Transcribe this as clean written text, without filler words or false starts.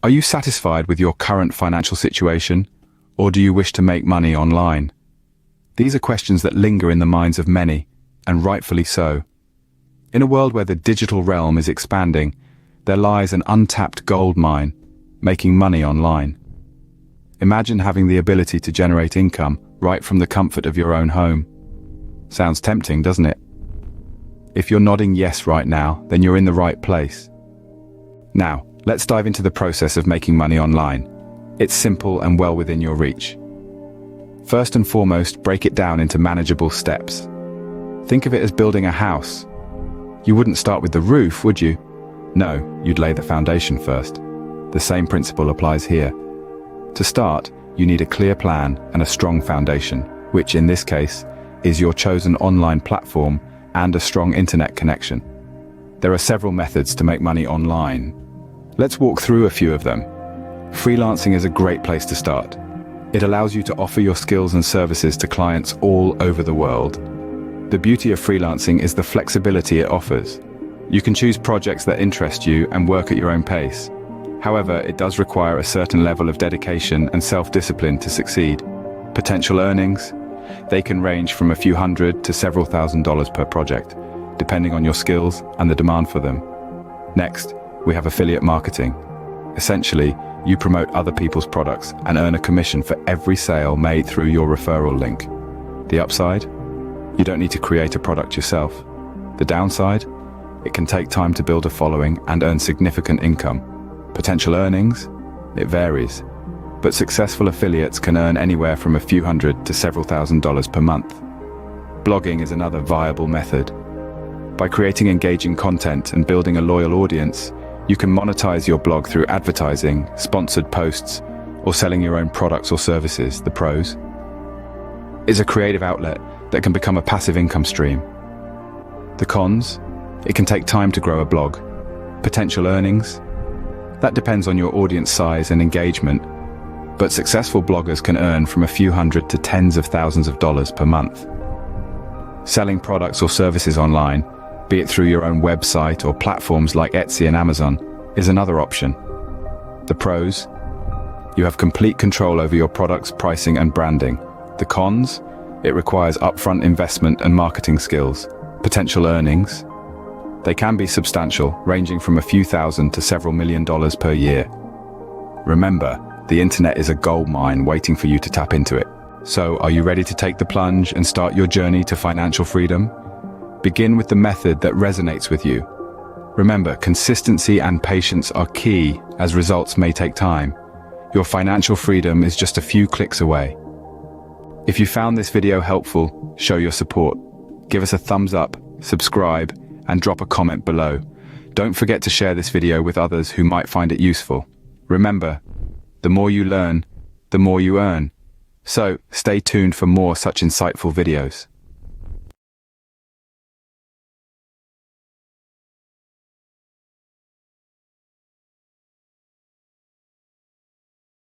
Are you satisfied with your current financial situation, or do you wish to make money online? These are questions that linger in the minds of many, and rightfully so. In a world where the digital realm is expanding, there lies an untapped gold mine, making money online. Imagine having the ability to generate income right from the comfort of your own home. Sounds tempting, doesn't it? If you're nodding yes right now, then you're in the right place. Now, let's dive into the process of making money online. It's simple and well within your reach. First and foremost, break it down into manageable steps. Think of it as building a house. You wouldn't start with the roof, would you? No, you'd lay the foundation first. The same principle applies here. To start, you need a clear plan and a strong foundation, which in this case is your chosen online platform and a strong internet connection. There are several methods to make money online. Let's walk through a few of them. Freelancing is a great place to start. It allows you to offer your skills and services to clients all over the world. The beauty of freelancing is the flexibility it offers. You can choose projects that interest you and work at your own pace. However, it does require a certain level of dedication and self-discipline to succeed. Potential earnings? They can range from a few hundred to several $1,000s per project, depending on your skills and the demand for them. Next, we have affiliate marketing. Essentially, you promote other people's products and earn a commission for every sale made through your referral link. The upside? You don't need to create a product yourself. The downside? It can take time to build a following and earn significant income. Potential earnings? It varies, but successful affiliates can earn anywhere from a few hundred to several $1,000s per month. Blogging is another viable method. By creating engaging content and building a loyal audience, you can monetize your blog through advertising, sponsored posts, or selling your own products or services. The pros? It's a creative outlet that can become a passive income stream. The cons? It can take time to grow a blog. Potential earnings? That depends on your audience size and engagement, but successful bloggers can earn from a few hundred to tens of thousands of dollars per month. Selling products or services online, be it through your own website or platforms like Etsy and Amazon, is another option. The pros? You have complete control over your product's pricing and branding. The cons? It requires upfront investment and marketing skills. Potential earnings? They can be substantial, ranging from a few thousand to several $1,000,000 per year. Remember, the internet is a gold mine waiting for you to tap into it. So, are you ready to take the plunge and start your journey to financial freedom? Begin with the method that resonates with you. Remember, consistency and patience are key, as results may take time. Your financial freedom is just a few clicks away. If you found this video helpful, show your support. Give us a thumbs up, subscribe, and drop a comment below. Don't forget to share this video with others who might find it useful. Remember, the more you learn, the more you earn. So, stay tuned for more such insightful videos.